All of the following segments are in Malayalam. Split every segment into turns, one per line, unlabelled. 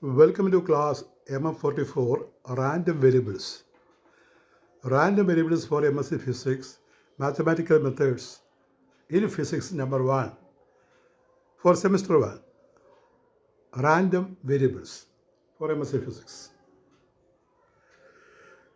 Welcome to class MM44 Random Variables. Random Variables for MSc Physics, Mathematical Methods in Physics number 1 for semester 1. Random Variables for MSc Physics.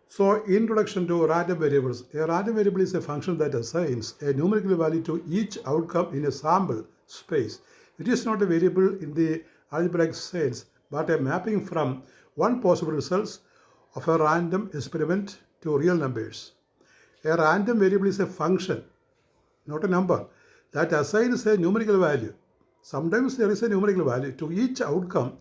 So, introduction to random variables. A random variable is a function that assigns a numerical value to each outcome in a sample space. It is not a variable in the algebraic sense, but a mapping from one possible results of a random experiment to real numbers. A random variable is a function, not a number, that assigns a numerical value. Sometimes there is a numerical value to each outcome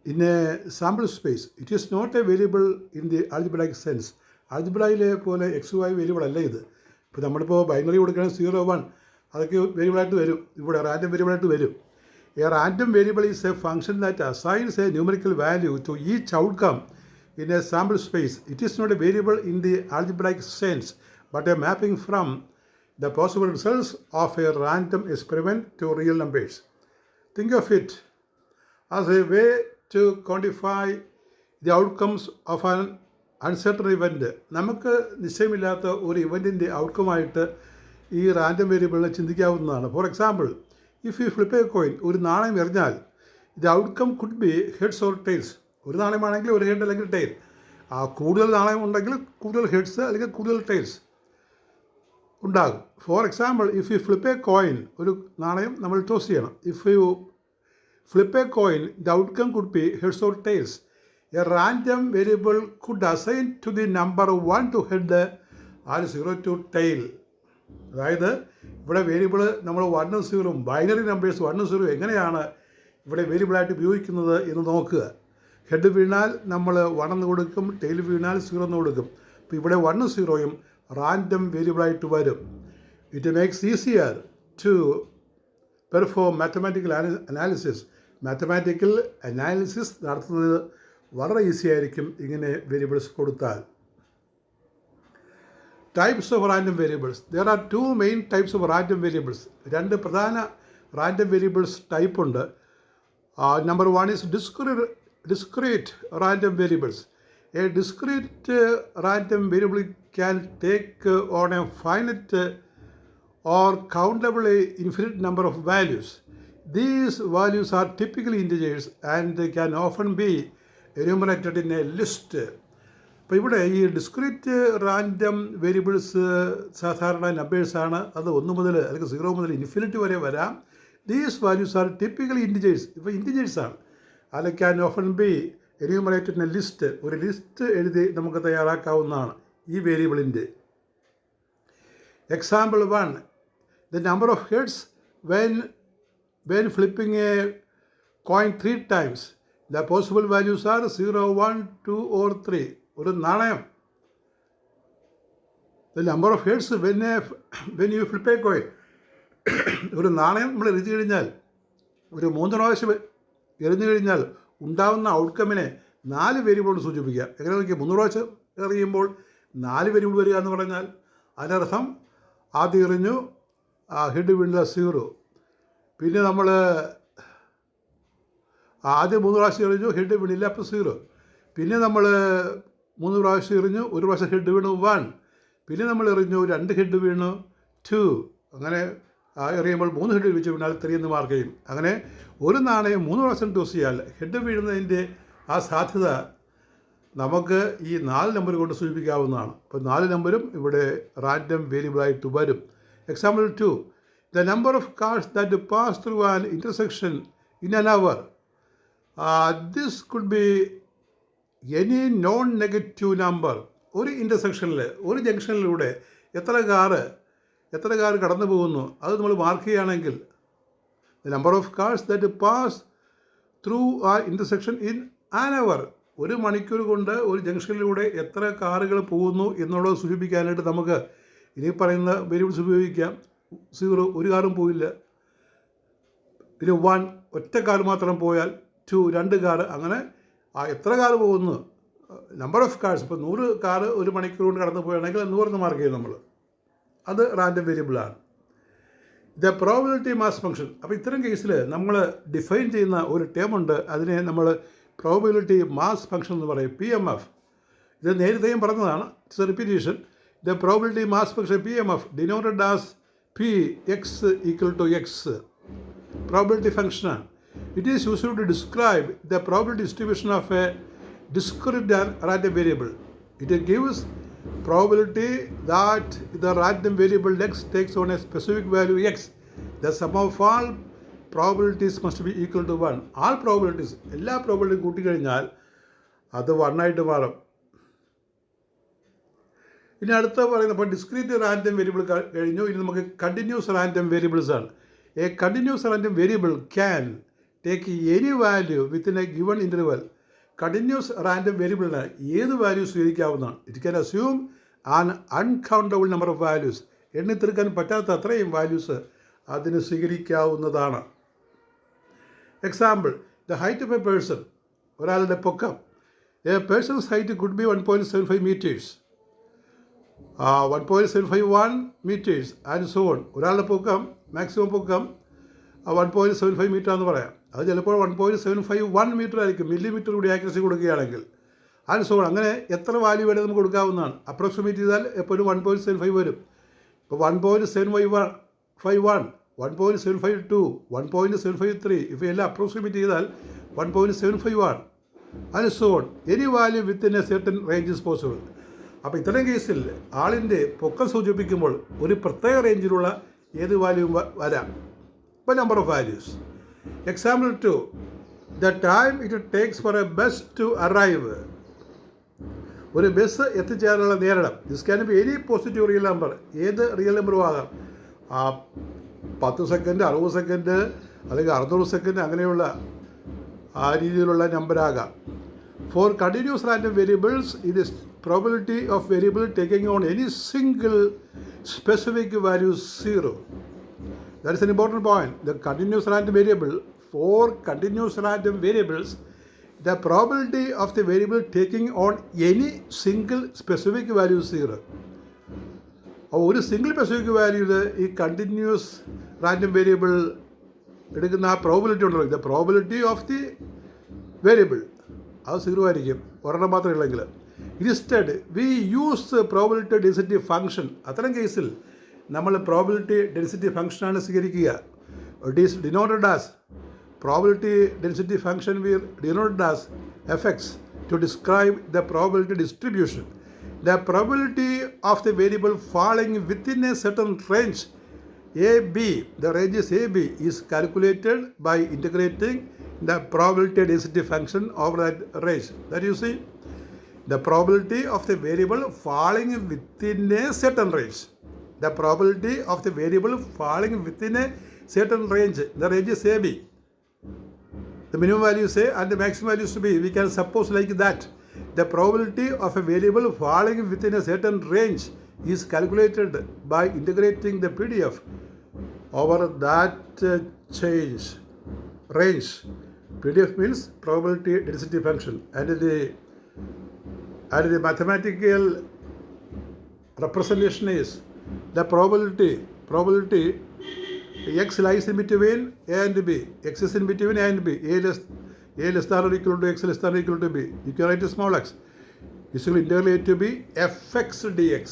in a sample space. It is not a variable in the algebraic sense. ആൽജിബ്രയിലെ പോലെ എക്സ് വൈ വേരിയബിൾ അല്ല ഇത്. ഇപ്പോൾ നമ്മളിപ്പോൾ ബൈനറി കൊടുക്കുകയാണെങ്കിൽ 0, 1 അതൊക്കെ വേരിയബിളായിട്ട് വരും. ഇവിടെ റാൻഡം വേരിയബിളായിട്ട് വരും. A random variable is a function that assigns a numerical value to each outcome in a sample space. It is not a variable in the algebraic sense, but a mapping from the possible results of a random experiment to real numbers. Think of it as a way to quantify the outcomes of an uncertain event. നമുക്ക് നിശ്ചയമില്ലാത്ത ഒരു ഇവൻറ്റിൻ്റെ ഔട്ട്കമായിട്ട് ഈ റാൻഡം വേരിയബിളിനെ ചിന്തിക്കാവുന്നതാണ്. For example, if you flip a coin, ഒരു നാണയം എറിഞ്ഞാൽ the outcome could be heads or tails. ഒരു നാണയമാണെങ്കിൽ ഒരു ഹെഡ് അല്ലെങ്കിൽ ടെയിൽ. കൂടുതൽ നാണയം ഉണ്ടെങ്കിൽ കൂടുതൽ ഹെഡ്സ് അല്ലെങ്കിൽ കൂടുതൽ ടെയിൽസ് ഉണ്ടാകും. For example, if you flip a coin, ഒരു നാണയം നമ്മൾ ടോസ് ചെയ്യണം. If you flip a coin, the outcome could be heads or tails. A random variable could assign to the number 1 to head and 0 to tail. അതായത് ഇവിടെ വേരിയബിൾ നമ്മൾ 1ഉം 0ഉം ബൈനറി നമ്പേഴ്സ് 1ഉം 0ഉം എങ്ങനെയാണ് ഇവിടെ വേരിയബിളായിട്ട് ഉപയോഗിക്കുന്നത് എന്ന് നോക്കുക. ഹെഡ് വീണാൽ നമ്മൾ 1 എന്ന് കൊടുക്കും, ടെയിൽ വീണാൽ 0 എന്ന് കൊടുക്കും. അപ്പോൾ ഇവിടെ 1ഉം 0ഉം റാൻഡം വേരിയബിളായിട്ട് വരും. It makes easier to perform mathematical analysis. Mathematical analysis നടത്തുന്നത് വളരെ ഈസി ആയിരിക്കും ഇങ്ങനെ വേരിയബിൾസ് കൊടുത്താൽ. Types of random variables. There are two main types of random variables. രണ്ട് പ്രധാന റാൻഡം വേരിയബിൾസ് ടൈപ്പ് ഉണ്ട്. Number 1 is discrete random variables. A discrete random variable can take on a finite or countable infinite number of values. These values are typically integers and can often be enumerated in a list. അപ്പോൾ ഇവിടെ ഈ ഡിസ്ക്രീറ്റ് റാൻഡം വേരിയബിൾസ് സാധാരണ നമ്പേഴ്സാണ്. അത് 1 മുതൽ അല്ലെങ്കിൽ 0 മുതൽ ഇൻഫിനിറ്റി വരെ വരാം. These values are typically integers. ഇപ്പോൾ ഇൻറ്റിജേഴ്സാണ്. അത് can often be enumerated in a list. ഒരു ലിസ്റ്റ് എഴുതി നമുക്ക് തയ്യാറാക്കാവുന്നതാണ് ഈ വേരിയബിളിൻ്റെ. Example 1, the number of heads when flipping a coin 3 times. The possible values are 0, 1, 2 or 3. ഒരു നാണയം, the number of heads when you flip a coin. ഒരു നാണയം നമ്മൾ എറിഞ്ഞു കഴിഞ്ഞാൽ, ഒരു 3 പ്രാവശ്യം എറിഞ്ഞു കഴിഞ്ഞാൽ ഉണ്ടാകുന്ന ഔട്ട്കമ്മിനെ 4 വേരിയബിളോട് സൂചിപ്പിക്കുക. എങ്ങനെ നോക്കിയാൽ 3 പ്രാവശ്യം എറിയുമ്പോൾ 4 വേരിയബിൾ വരിക എന്ന് പറഞ്ഞാൽ അതിനർത്ഥം ആദ്യം എറിഞ്ഞു, ഹെഡ് വീണില്ല 0. പിന്നെ നമ്മൾ ആദ്യം 3 പ്രാവശ്യം എറിഞ്ഞു, ഹെഡ് വീണില്ല, അപ്പോൾ 0. പിന്നെ നമ്മൾ 3 പ്രാവശ്യം എറിഞ്ഞു, 1 പ്രാവശ്യം ഹെഡ് വീണു 1. പിന്നെ നമ്മൾ എറിഞ്ഞു, 2 ഹെഡ് വീണു 2. അങ്ങനെ എറിയുമ്പോൾ 3 ഹെഡ് വെച്ച് വീണാൽ 3 എന്ന് മാർക്ക് ചെയ്യും. അങ്ങനെ ഒരു നാണയം 3 പ്രാവശ്യം ടോസ് ചെയ്യാൽ ഹെഡ് വീഴുന്നതിൻ്റെ ആ സാധ്യത നമുക്ക് ഈ 4 നമ്പർ കൊണ്ട് സൂചിപ്പിക്കാവുന്നതാണ്. അപ്പോൾ 4 നമ്പരും ഇവിടെ റാൻഡം വേരിയബിളായിട്ട് വരും. Example 2, the number of cars that pass through an intersection in an hour. This could be any non negative number. ഒരു ഇൻ്റർസെക്ഷനിൽ, ഒരു ജംഗ്ഷനിലൂടെ എത്ര കാർ കടന്നു പോകുന്നു അത് നമ്മൾ മാർക്ക് ചെയ്യുകയാണെങ്കിൽ the number of cars that pass through ആ ഇൻ്റർസെക്ഷൻ ഇൻ ആൻ അവർ. 1 മണിക്കൂർ കൊണ്ട് ഒരു ജംഗ്ഷനിലൂടെ എത്ര കാറുകൾ പോകുന്നു എന്നുള്ളത് സൂചിപ്പിക്കാനായിട്ട് നമുക്ക് ഇനി പറയുന്ന വേരിയബിൾസ് ഉപയോഗിക്കാം. 0, ഒരു കാറും പോയില്ല. പിന്നെ 1, ഒറ്റ കാർ മാത്രം പോയാൽ 2, 2 കാർ. അങ്ങനെ എത്ര കാർ പോകുന്നു, നമ്പർ ഓഫ് കാർസ്. ഇപ്പോൾ 100 കാർ 1 മണിക്കൂർ കൊണ്ട് കടന്നു പോവുകയാണെങ്കിൽ 100 എന്ന് മാർക്ക് ചെയ്യും നമ്മൾ. അത് റാൻഡം വേരിയബിളാണ്. The probability mass function. അപ്പോൾ ഇത്തരം കേസിൽ നമ്മൾ ഡിഫൈൻ ചെയ്യുന്ന ഒരു ടേം ഉണ്ട്. അതിനെ നമ്മൾ പ്രോബിലിറ്റി മാസ് ഫംഗ്ഷൻ എന്ന് പറയും, PMF. ഇത് നേരത്തെയും പറഞ്ഞതാണ്, it's A repetition. The probability mass function PMF denoted as P x equal to x. Probability function. It is used to describe the probability distribution of a discrete and random variable. It gives probability that the random variable x takes on a specific value x. The sum of all probabilities must be equal to 1. All probabilities, എല്ലാ പ്രോബിലിറ്റിയും കൂട്ടിക്കഴിഞ്ഞാൽ അത് 1 ആയിട്ട് മാറും. ഇനി അടുത്ത പറയുന്നത്, അപ്പോൾ ഡിസ്ക്രീറ്റ് റാൻഡം വേരിയബിൾ കഴിഞ്ഞു. ഇനി നമുക്ക് കണ്ടിന്യൂസ് റാൻഡം വേരിയബിൾസ് ആണ്. A continuous random variable can take any value within a given interval. Continuous random വേരിയബിളിന് ഏത് വാല്യൂ സ്വീകരിക്കാവുന്നതാണ്. It can assume an uncountable number of values. എണ്ണിത്തീർക്കാൻ പറ്റാത്ത അത്രയും വാല്യൂസ് അതിന് സ്വീകരിക്കാവുന്നതാണ്. Example, the height of a person, ഒരാളുടെ പൊക്കം. A person's height could be 1.75 meters, 1.751 meters and so on. ഒരാളുടെ പൊക്കം, മാക്സിമം പൊക്കം 1.75 meter എന്ന് പറയാം. അത് ചിലപ്പോൾ 1.751 meter ആയിരിക്കും, മില്ലിമീറ്റർ കൂടി ആക്യുറസി കൊടുക്കുകയാണെങ്കിൽ. And so on. അങ്ങനെ എത്ര വാല്യൂ വേണേൽ നമുക്ക് കൊടുക്കാവുന്നതാണ്. അപ്രോക്സിമേറ്റ് ചെയ്താൽ എപ്പോഴും 1.75 വരും. ഇപ്പോൾ 1.751, 1.752, 1.753 ഇവയെല്ലാം അപ്രോക്സിമേറ്റ് ചെയ്താൽ 1.75 and so on. Any value within A certain range is possible. അപ്പോൾ ഇത്തരം കേസിൽ ആളിൻ്റെ പൊക്കം സൂചിപ്പിക്കുമ്പോൾ ഒരു പ്രത്യേക റേഞ്ചിലുള്ള ഏത് വാല്യൂവും വരാം. ഇപ്പോൾ number of values. Example 2, the time it takes for a bus to arrive. ഒരു ബസ് എത്തിച്ചേരാനുള്ള നേരിടം. This can be any positive real number. ഏത് റിയൽ നമ്പറും ആകാം. 10 സെക്കൻഡ്, 60 സെക്കൻഡ്, അല്ലെങ്കിൽ 600 സെക്കൻഡ്, അങ്ങനെയുള്ള ആ രീതിയിലുള്ള നമ്പറാകാം. ഫോർ കണ്ടിന്യൂസ് റാൻഡം വേരിയബിൾസ് ഇത് probability of variable taking on any single specific value is 0. That is an important point. The continuous random variable, for continuous random variables, the probability of the variable taking on any single specific value is 0. ഒരു സിംഗിൾ സ്പെസിഫിക് വാല്യൂയിൽ ഈ കണ്ടിന്യൂസ് റാൻഡം വേരിയബിൾ എടുക്കുന്ന ആ പ്രോബിലിറ്റി ഉണ്ടല്ലോ, the probability of the variable അത് 0 ആയിരിക്കും, ഒരെണ്ണം മാത്രമേ ഉള്ളെങ്കിൽ. Instead we use probability density function. അത്തരം കേസിൽ നമ്മൾ പ്രോബിലിറ്റി ഡെൻസിറ്റി ഫംഗ്ഷനാണ് സ്വീകരിക്കുക. It is denoted as probability density function we denoted as Fx to describe the probability distribution. The probability of the variable falling within a certain range AB, the range is AB, is calculated by integrating the probability density function over that range. That you see, the probability of the variable falling within a certain range. The probability of the variable falling within a certain range. The range is AB. The minimum value is A and the maximum value is B. We can suppose like that. The probability of a variable falling within a certain range is calculated by integrating the PDF over that range. PDF means probability density function, and the mathematical representation is the probability x lies in between A and B. X is in between A and B. A less than or equal to x less than or equal to B. You can write a small x. This will integrate to be Fx dx.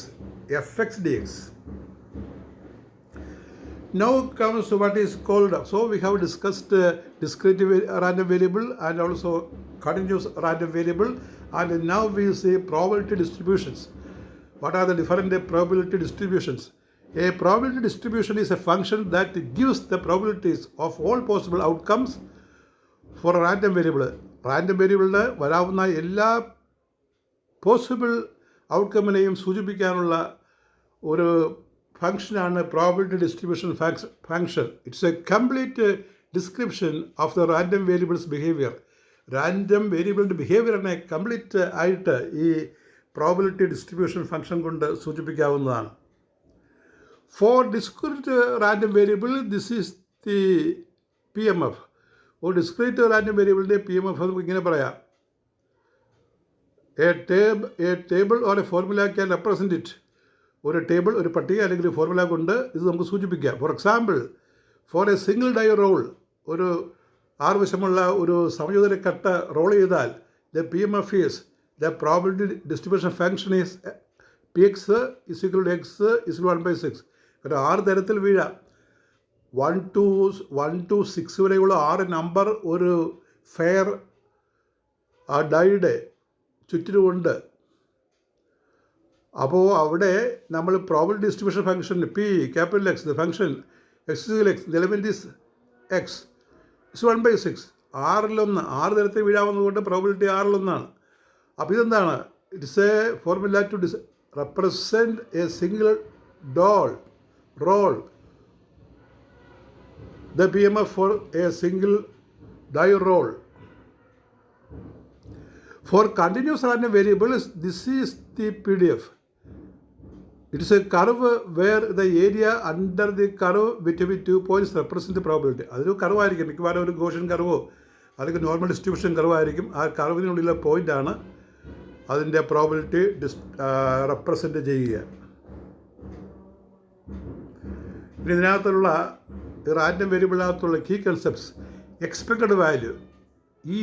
Now comes what is called, so we have discussed discrete random variable and also continuous random variable, and now we see probability distributions. What are the different probability distributions? A probability distribution is a function that gives the probabilities of all possible outcomes for a random variable. Random വേരിയബിളിന് വരാവുന്ന എല്ലാ പോസിബിൾ ഔട്ട്കമ്മിനെയും സൂചിപ്പിക്കാനുള്ള ഒരു ഫംഗ്ഷനാണ് probability distribution function. It's a complete description of the random variable's behaviour. Random വേരിയബിളിൻ്റെ ബിഹേവിയറിനെ കംപ്ലീറ്റ് ആയിട്ട് ഈ പ്രോബിലിറ്റി ഡിസ്ട്രിബ്യൂഷൻ ഫംഗ്ഷൻ കൊണ്ട് സൂചിപ്പിക്കാവുന്നതാണ്. For discrete random variable this is the PMF. ഒരു ഡിസ്ക്രീറ്റ് റാൻഡം വേരിയബിളിൻ്റെ PMF നമുക്ക് ഇങ്ങനെ പറയാം. A table or a formula can represent it. ഒരു ടേബിൾ, ഒരു പട്ടിക അല്ലെങ്കിൽ ഫോർമുല കൊണ്ട് ഇത് നമുക്ക് സൂചിപ്പിക്കാം. Four example, for a single die roll, ഒരു 6 വശമുള്ള ഒരു സമയോജന കട്ട റോൾ ചെയ്താൽ the P M F is the probability distribution function is P X is equal to X is 1/6. കാരണം 6 തരത്തിൽ വീഴാം. 1 to 6 വരെയുള്ള 6 നമ്പർ ഒരു ഫെയർ ഡൈയുടെ ചുറ്റിനുമുണ്ട്. അപ്പോൾ അവിടെ നമ്മൾ probability distribution function P capital X, the function X X, the element is X is 1/6. 6 തരത്തിൽ വീഴാവുന്നതുകൊണ്ട് പ്രോബിലിറ്റി 6 അപ്പോൾ ഇതെന്താണ്? It's a formula to represent a single roll, the PMF for a single die roll. For continuous random variables, this is the PDF. It is a curve where the area under the curve between 2 points represents the probability. അതൊരു കർവായിരിക്കും, മിക്കവാറും ഒരു ഗോഷ്യൻ കർവോ അല്ലെങ്കിൽ നോർമൽ ഡിസ്ട്രിബ്യൂഷൻ കർവായിരിക്കും. ആ കർവിനുള്ളിലെ പോയിൻ്റാണ് അതിൻ്റെ പ്രോബിലിറ്റി റെപ്രസെൻ്റ് ചെയ്യുക. ഇനി ഇതിനകത്തുള്ള റാൻഡം വേരിയബിളിനകത്തുള്ള key concepts: expected value E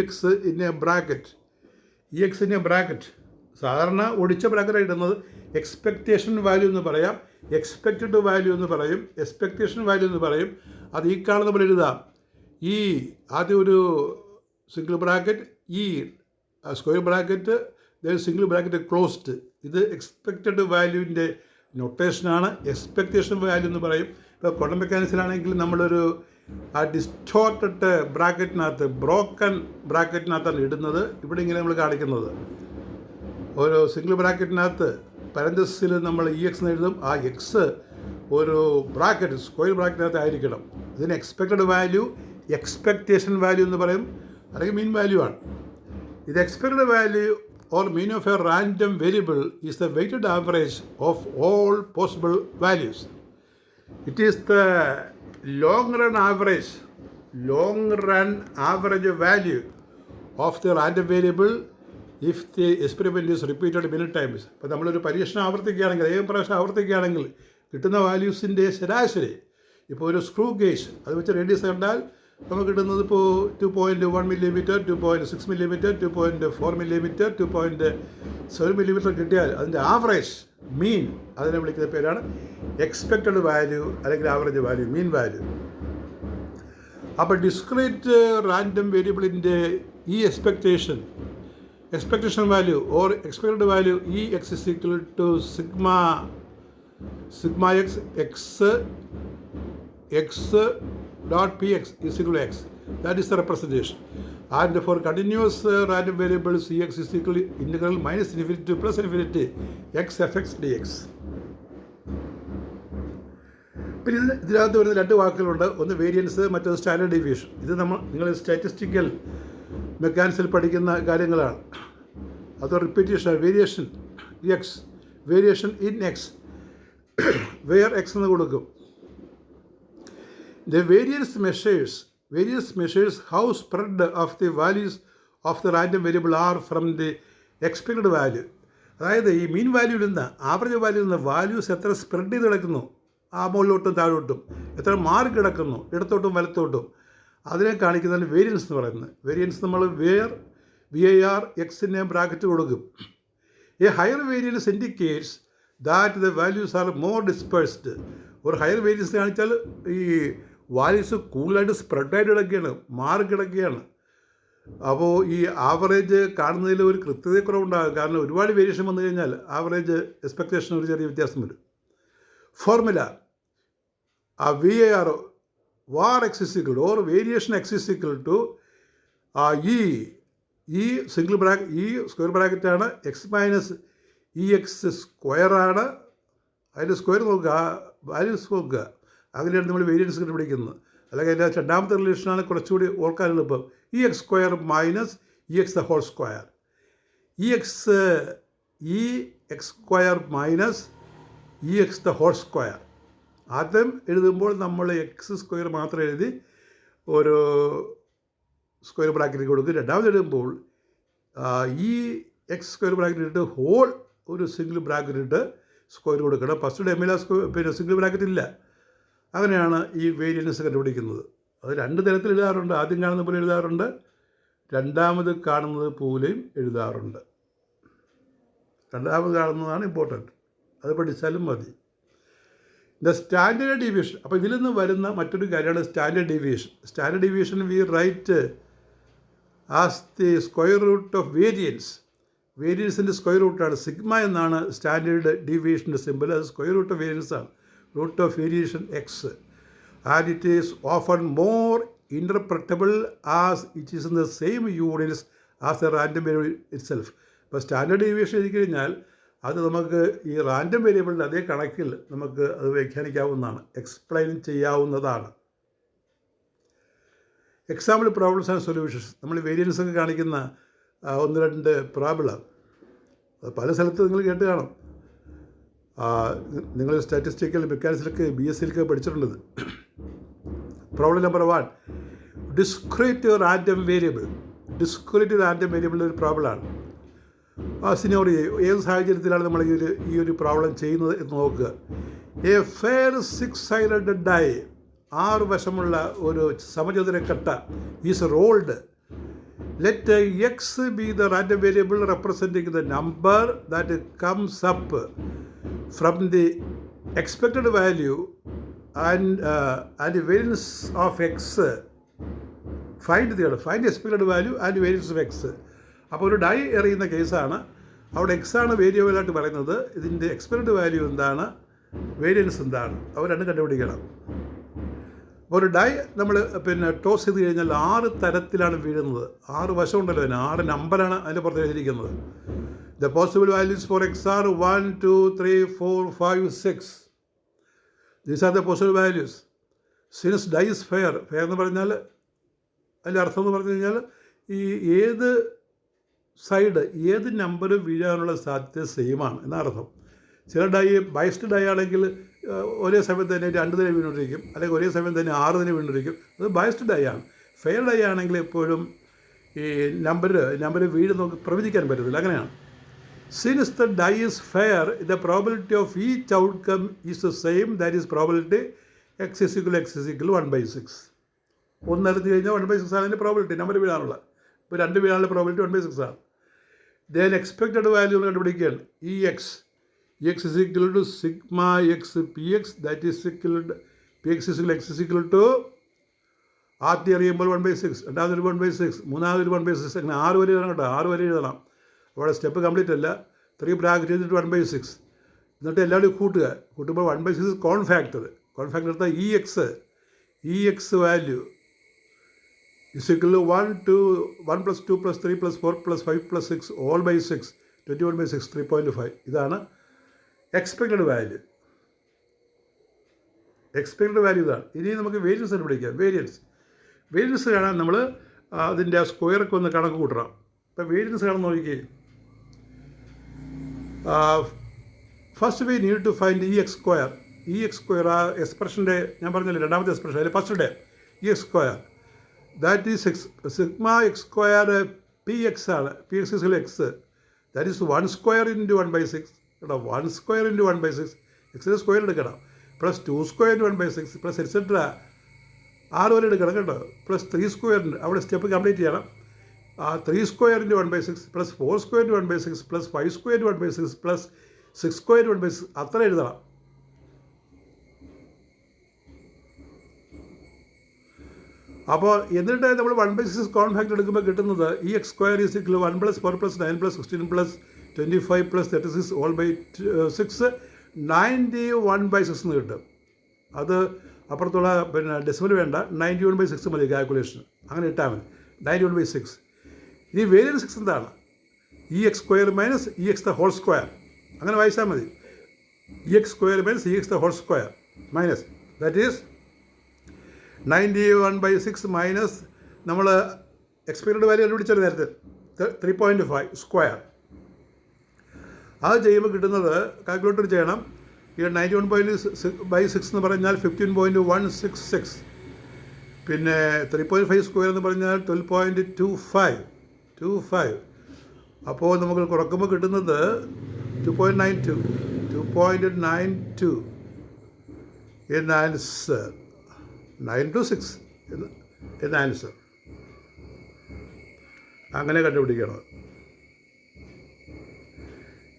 X in a bracket. സാധാരണ ഒടിച്ച ബ്രാക്കറ്റാണ് ഇടുന്നത്. എക്സ്പെക്റ്റേഷൻ വാല്യൂ എന്ന് പറയാം, എക്സ്പെക്റ്റഡ് വാല്യൂ എന്ന് പറയും, എക്സ്പെക്റ്റേഷൻ വാല്യൂ എന്ന് പറയും. അത് ഈ കാണുന്ന പോലെ എഴുതാം. ആദ്യം ഒരു single bracket, square bracket, single bracket closed. ഇത് എക്സ്പെക്റ്റഡ് വാല്യൂവിൻ്റെ നൊട്ടേഷനാണ്. എക്സ്പെക്റ്റേഷൻ വാല്യൂ എന്ന് പറയും. ഇപ്പോൾ ക്വാണ്ടം മെക്കാനിക്സിലാണെങ്കിൽ നമ്മളൊരു ഡിസ്റ്റോർട്ടഡ് ബ്രാക്കറ്റിനകത്ത്, ബ്രോക്കൺ ബ്രാക്കറ്റിനകത്താണ് ഇടുന്നത്. ഇവിടെ ഇങ്ങനെ നമ്മൾ കാണിക്കുന്നത് ഒരു സിംഗിൾ ബ്രാക്കറ്റിനകത്ത് പാരന്തസിസിൽ നമ്മൾ എക്സ് എന്ന് എഴുതും. ആ എക്സ് ഒരു ബ്രാക്കറ്റ്, സ്ക്വയർ ബ്രാക്കറ്റിനകത്ത് ആയിരിക്കണം. ഇതിന് എക്സ്പെക്റ്റഡ് വാല്യൂ, എക്സ്പെക്റ്റേഷൻ വാല്യൂ എന്ന് പറയും, അല്ലെങ്കിൽ മീൻ വാല്യൂ ആണ്. The expected value or mean of a random variable is the weighted average of all possible values. It is the long run average value of the random variable if the experiment is repeated many times. ഇപ്പോൾ നമ്മളൊരു പരീക്ഷണം ആവർത്തിക്കുകയാണെങ്കിൽ, ഏകം പ്രാവശ്യം ആവർത്തിക്കുകയാണെങ്കിൽ കിട്ടുന്ന വാല്യൂസിൻ്റെ ശരാശരി, ഇപ്പോൾ ഒരു സ്ക്രൂ ഗേജ് അത് വെച്ച് റേഡിയസ് കണ്ടാൽ നമുക്ക് കിട്ടുന്നത് ഇപ്പോൾ 2.1 മില്ലിമീറ്റർ, 2.6 മില്ലിമീറ്റർ, 2.4 മില്ലിമീറ്റർ, 2.7 മില്ലിമീറ്റർ കിട്ടിയാൽ അതിൻ്റെ ആവറേജ്, മീൻ, അതിനെ വിളിക്കുന്ന പേരാണ് എക്സ്പെക്റ്റഡ് വാല്യൂ അല്ലെങ്കിൽ ആവറേജ് വാല്യൂ, മീൻ വാല്യൂ. അപ്പോൾ ഡിസ്ക്രീറ്റ് റാൻഡം വേരിയബിളിൻ്റെ ഈ expectation value or expected value X is equal to sigma X dot px is equal to x. That is the representation. And for continuous random variables, ex is equal to integral minus infinity to plus infinity x fx dx. പിന്നെ ഇതിനകത്ത് വരുന്ന 2 വാക്കുകളുണ്ട്. ഒന്ന് വേരിയൻസ്, മറ്റൊന്ന് സ്റ്റാൻഡേർഡ് ഡീവിയേഷൻ. ഇത് നിങ്ങൾ സ്റ്റാറ്റിസ്റ്റിക്കൽ മെക്കാനിക്സിൽ പഠിക്കുന്ന കാര്യങ്ങളാണ്. അത് repetition, variation X, variation in X, where X എന്ന് കൊടുക്കും. The variance measures how spread of the values of the random variable are from the expected value. അതായത് ഈ മീൻ വാല്യൂവിൽ നിന്ന്, ആവറേജ് വാല്യൂവിൽ നിന്ന് വാല്യൂസ് എത്ര സ്പ്രെഡ് ചെയ്ത് കിടക്കുന്നു, ആ മുകളിലോട്ടും താഴോട്ടും എത്ര മാറി കിടക്കുന്നു, ഇടത്തോട്ടും വലത്തോട്ടും, അതിനെ കാണിക്കുന്നതാണ് വേരിയൻസ് എന്ന് പറയുന്നത്. വേരിയൻസ് നമ്മൾ VAR എക്സിനെ ബ്രാക്കറ്റ് കൊടുക്കും. A higher variance indicates that the values are more dispersed. ഒരു ഹയർ വേരിയൻസ് കാണിച്ചാൽ ഈ വാല്യൂസ് കൂടുതലായിട്ട് സ്പ്രെഡായിട്ട് കിടക്കുകയാണ്, മാറി കിടക്കുകയാണ്. അപ്പോൾ ഈ ആവറേജ് കാണുന്നതിൽ ഒരു കൃത്യതക്കുറവുണ്ടാകും. കാരണം ഒരുപാട് വേരിയേഷൻ വന്നു കഴിഞ്ഞാൽ ആവറേജ് എക്സ്പെക്റ്റേഷൻ ഒരു ചെറിയ വ്യത്യാസം വരും. Formula VAR var X is equal or variation X is equal to single bracket square ബ്രാക്കറ്റാണ്, എക്സ് മൈനസ് എക്സ് സ്ക്വയറാണ്. അതിൻ്റെ സ്ക്വയർ നോക്കുക, വാല്യൂസ് നോക്കുക, അങ്ങനെയാണ് നമ്മൾ വേരിയൻസ് കണ്ടുപിടിക്കുന്നത്. അല്ലെങ്കിൽ അതിൻ്റെ രണ്ടാമത്തെ റിലേഷനാണ് കുറച്ചുകൂടി ഓർക്കാൻ എളുപ്പം. X square minus X the whole square, X square minus X the whole square. ആദ്യം എഴുതുമ്പോൾ നമ്മൾ എക്സ് സ്ക്വയർ മാത്രം എഴുതി ഒരു സ്ക്വയർ ബ്രാക്കറ്റ് കൊടുക്കും. രണ്ടാമത് എഴുതുമ്പോൾ എക്സ് സ്ക്വയർ ബ്രാക്കറ്റ് ഇട്ട് ഹോൾ ഒരു സിംഗിൾ ബ്രാക്കറ്റ് ഇട്ട് സ്ക്വയർ കൊടുക്കണം. ഫസ്റ്റ് ടൈമിൽ പിന്നെ സിംഗിൾ ബ്രാക്കറ്റ് ഇല്ല. അങ്ങനെയാണ് ഈ വേരിയൻസ് കണ്ടുപിടിക്കുന്നത്. അത് രണ്ട് തരത്തിൽ എഴുതാറുണ്ട്. ആദ്യം കാണുന്ന പോലെ എഴുതാറുണ്ട്, രണ്ടാമത് കാണുന്നത് പോലെയും എഴുതാറുണ്ട്. രണ്ടാമത് കാണുന്നതാണ് ഇമ്പോർട്ടൻറ്റ്. അത് പഠിച്ചാലും മതി. The standard deviation. അപ്പോൾ ഇതിൽ നിന്ന് വരുന്ന മറ്റൊരു കാര്യമാണ് standard deviation. Standard deviation we write as the square root of variance. വേരിയൻസിൻ്റെ സ്ക്വയർ റൂട്ടാണ് സിഗ്മ എന്നാണ് സ്റ്റാൻഡേർഡ് ഡീവിയേഷൻ്റെ സിമ്പിൾ. അത് സ്ക്വയർ റൂട്ട് ഓഫ് വേരിയൻസ് ആണ്. Root of variation X. And it is often more interpretable as it is in the same units as a random variable itself. ഇപ്പോൾ സ്റ്റാൻഡേർഡ് ഡീവിയേഷൻ എഴുതി കഴിഞ്ഞാൽ അത് നമുക്ക് ഈ റാൻഡം വേരിയബിളിൻ്റെ അതേ കണക്കിൽ നമുക്ക് അത് വ്യാഖ്യാനിക്കാവുന്നതാണ്, എക്സ്പ്ലെയിൻ ചെയ്യാവുന്നതാണ്. Example problems and solutions. നമ്മൾ വേരിയൻസ് ഒക്കെ കാണിക്കുന്ന ഒന്ന് രണ്ട് പ്രോബ്ലം പല സ്ഥലത്ത് നിങ്ങൾ കേട്ട് കാണും. നിങ്ങൾ സ്റ്റാറ്റിസ്റ്റിക്കൽ മെക്കാനിക്സിലൊക്കെ BSc പഠിച്ചിട്ടുള്ളത്. Problem number 1, discrete random variable. Discrete random variable ഒരു പ്രോബ്ലമാണ്. സിനോറിയോ ഏത് സാഹചര്യത്തിലാണ് നമ്മൾ ഈ ഒരു പ്രോബ്ലം ചെയ്യുന്നത് എന്ന് നോക്കുക. എ ഫെയർ 6-sided ഡൈ, 6 വശമുള്ള ഒരു സമചതുരക്കട്ട is rolled. Let X be the random variable representing the number that comes up from the expected value and variance of X. Find expected value and variance of X. അപ്പോൾ ഒരു ഡൈ എറിയുന്ന കേസാണ്. അവിടെ എക്സാണ് വേരിയബിളായിട്ട് പറയുന്നത്. ഇതിൻ്റെ എക്സ്പെക്റ്റഡ് വാല്യൂ എന്താണ്, വേരിയൻസ് എന്താണ്, അവർ രണ്ടും കണ്ടുപിടിക്കണം. ഒരു ഡൈ നമ്മൾ ടോസ് ചെയ്ത് കഴിഞ്ഞാൽ 6 തരത്തിലാണ് വീഴുന്നത്. 6 വശമുണ്ടല്ലോ അതിന്, 6 നമ്പറാണ് അതിൻ്റെ പുറത്ത് എഴുതിയിരിക്കുന്നത്. The possible values for X are 1, 2, 3, 4, 5, 6. These are the possible values. Since die is fair. Fair എന്ന് പറഞ്ഞാൽ അതിൻ്റെ അർത്ഥം എന്ന് പറഞ്ഞു കഴിഞ്ഞാൽ ഈ ഏത് സൈഡ് ഏത് നമ്പർ വീഴാനുള്ള സാധ്യത സെയിമാണ് എന്നർത്ഥം. ചില ഡൈ ബൈസ്ഡ് ഡൈ ആണെങ്കിൽ ഒരേ സമയത്ത് തന്നെ 2 തന്നെ വീണ്ടുകൊണ്ടിരിക്കും, അല്ലെങ്കിൽ ഒരേ സമയം തന്നെ 6 തന്നെ വീണ്ടുകൊണ്ടിരിക്കും. അത് ബൈസ്ഡ് ഡൈ ആണ്. ഫെയർ ഡൈ ആണെങ്കിൽ എപ്പോഴും ഈ നമ്പർ വീട് നമുക്ക് പ്രവചിക്കാൻ പറ്റത്തില്ല. അങ്ങനെയാണ്. Since the dye is fair the probability of each outcome is the same. That is probability x = 1/6. 1 എടുത്ത് കഴിഞ്ഞാൽ 1/6 ആണ് അതിൻ്റെ പ്രോബിലിറ്റി, നമ്പർ വീഴാനുള്ള. ഇപ്പോൾ 2 വീഴാനുള്ള പ്രോബിലിറ്റി 1/6 ആണ്. ദെൻ എക്സ്പെക്റ്റഡ് വാല്യൂ കണ്ടുപിടിക്കുകയാണ്. Ex = sigma X Px, that is Px = x = ആദ്യം അറിയുമ്പോൾ 1/6, രണ്ടാമതൊരു 1/6, മൂന്നാമതൊരു 1/6, അങ്ങനെ 6 വരെ എഴുതണം കേട്ടോ. 6 വരെ എഴുതണം. അവിടെ സ്റ്റെപ്പ് കംപ്ലീറ്റ് അല്ല. 3 ബ്രാക്കറ്റ് ചെയ്തിട്ട് 1/6, എന്നിട്ട് എല്ലാവരും കൂട്ടുമ്പോൾ 1/6 കോൺ ഫാക്ടർ എടുത്താൽ Ex value is equal to 1 + 2 + 3 + 4 + 5 + 6 all by 6, 21/6, 3.5. ഇതാണ് എക്സ്പെക്റ്റഡ് വാല്യൂ. ഇതാണ്. ഇനി നമുക്ക് വേരിയൻസ് കണ്ടുപിടിക്കാം. വേരിയൻസ് കാണാൻ നമ്മൾ അതിൻ്റെ ആ സ്ക്വയറൊക്കെ ഒന്ന് കണക്ക് കൂട്ടണം. ഇപ്പോൾ വേരിയൻസ് കാണാൻ നോക്കിക്കേ. First we need to find Ex². ആ എക്സ്പ്രഷൻ്റെ ഞാൻ പറഞ്ഞില്ലേ, രണ്ടാമത്തെ എക്സ്പ്രഷൻ അതിൽ first Ex². That is sigma x² Px ആണ്. Px = x. That is 1² × 1/6. കേട്ടോ, 1² × 1/6. എക്സിൻ്റെ സ്ക്വയർ എടുക്കണം. പ്ലസ് 2² × 1/6 പ്ലസ് എക്സെട്ര 6 വരെ എടുക്കണം കേട്ടോ. പ്ലസ് 3² അവിടെ സ്റ്റെപ്പ് കംപ്ലീറ്റ് ചെയ്യണം. 3² × 1/6 പ്ലസ് 4² × 1/6 പ്ലസ് 5² × 1/6 പ്ലസ് 6² × 1/6 അത്ര എഴുതണം. അപ്പോൾ എന്നിട്ട് നമ്മൾ 1/6 കോൺ ഫാക്ടർ എടുക്കുമ്പോൾ കിട്ടുന്നത് Ex² = 1 + 4 + 9 + 16 + 25 + 36 all by 6, 91/6 എന്ന് കിട്ടും. അത് അപ്പുറത്തുള്ള ഡെസിമൽ വേണ്ട, 91/6 മതി കാൽക്കുലേഷൻ. അങ്ങനെ ഇട്ടാൽ മതി, 91/6. ഇനി വേരിയൻസ് 6 എന്താണ്? Ex² - Ex². അങ്ങനെ വായിച്ചാൽ മതി. Ex² - Ex² minus, that is 91/6 minus നമ്മൾ എക്സ്പെക്റ്റഡ് വാല്യൂ കണ്ടുപിടിച്ചത് നേരത്തെ 3.5 സ്ക്വയർ. അത് ചെയ്യുമ്പോൾ കിട്ടുന്നത് കാൽക്കുലേറ്റർ ചെയ്യണം. ഈ 91/6 എന്ന് പറഞ്ഞാൽ 15.166, പിന്നെ 3.5 സ്ക്വയർ എന്ന് പറഞ്ഞാൽ 12.25. അപ്പോൾ നമുക്ക് കുറക്കുമ്പോൾ കിട്ടുന്നത് 2.92 in answer. 9 to 6 എന്ന ആൻസർ. അങ്ങനെ കണ്ടുപിടിക്കണം.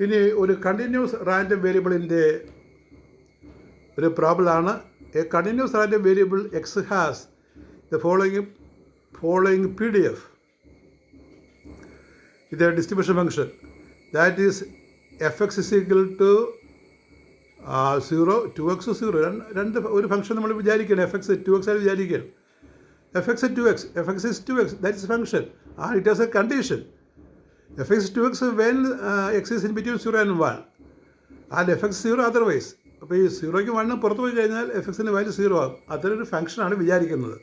ഇനി ഒരു കണ്ടിന്യൂസ് റാൻഡം വേരിയബിളിൻ്റെ ഒരു പ്രോബ്ലമാണ്. A continuous random variable X has the following PDF. ഇത് distribution function. That is fx is equal to 0, 2x 0. ഒരു ഫംഗ്ഷൻ നമ്മൾ വിചാരിക്കണം. fx 2x ആയി വിചാരിക്കണം. fx is 2x, that is function, and it has a condition. fx is 2x when x is in between 0 and 1, and fx 0 otherwise. അപ്പോൾ ഈ 0ക്ക് 1 പുറത്ത് പോയി കഴിഞ്ഞാൽ fxൻ്റെ വാല്യൂ 0 ആകും. അതൊരു ഫംഗ്ഷനാണ് വിചാരിക്കുന്നത്.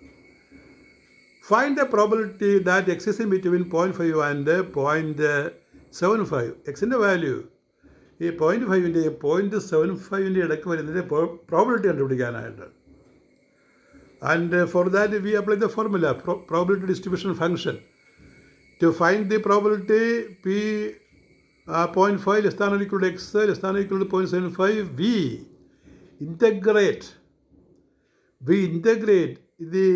Find the probability that x is in between 0.5 and 0.75. എക്സിൻ്റെ വാല്യൂ ഈ 0.5ൻ്റെയും 0.75ൻ്റെ ഇടയ്ക്ക് വരുന്നതിൻ്റെ പ്രോബിലിറ്റി കണ്ടുപിടിക്കാനായിട്ട്. And for that we apply the formula, probability distribution function. To find the probability p 0.5 less than or equal to x less than or equal to 0.75, we integrate the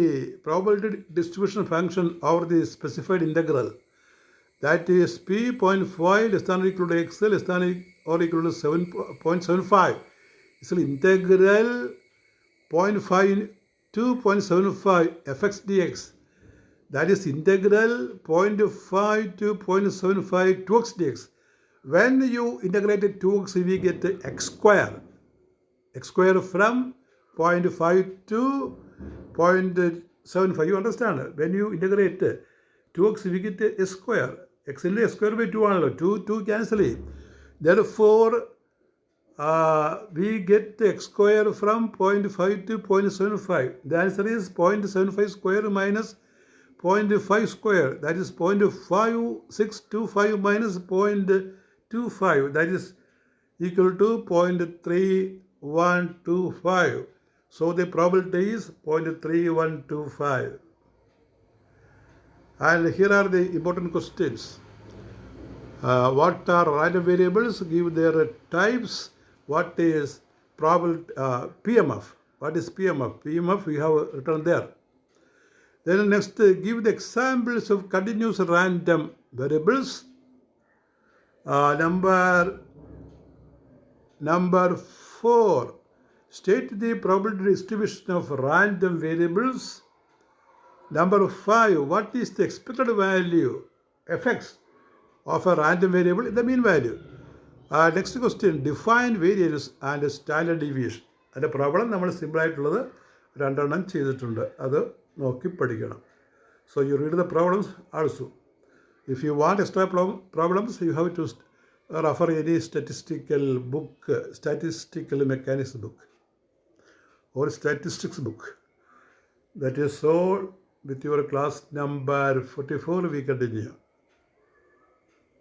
probability distribution function over the specified integral. That is p 0.5 less than or equal to x less than or equal to 7.75. So integral 0.5 to 0.75 fx dx. That is integral 0.5 to 0.75 2x dx. When you integrate 2x, we get x square. X square from 0.5 to 0.75. You understand? When you integrate 2x, we get a square. X in a square by 2 ആണല്ലോ. 2 cancel. Therefore, we get x square from 0.5 to 0.75. The answer is 0.75 square minus 0.5 square. That is 0.5625 minus 0.25. That is equal to 0.3125. So the probability is 0.3125. And here are the important questions. What are random variables? Give their types. What is PMF? What is PMF? PMF we have written there. Then next, give the examples of continuous random variables. Number 4, state the probability distribution of random variables. Number 5, what is the expected value fx of a random variable in the mean value? Next question, define variance and standard deviation. അതിൻ്റെ പ്രോബ്ലം നമ്മൾ സിമ്പിളായിട്ടുള്ളത് 2 എണ്ണം ചെയ്തിട്ടുണ്ട്. അത് നോക്കി പഠിക്കണം. So you read the problems also. If you want extra problems, you have to refer any statistical book, statistical mechanics book or statistics book. That is all. With your class number 44, we continue.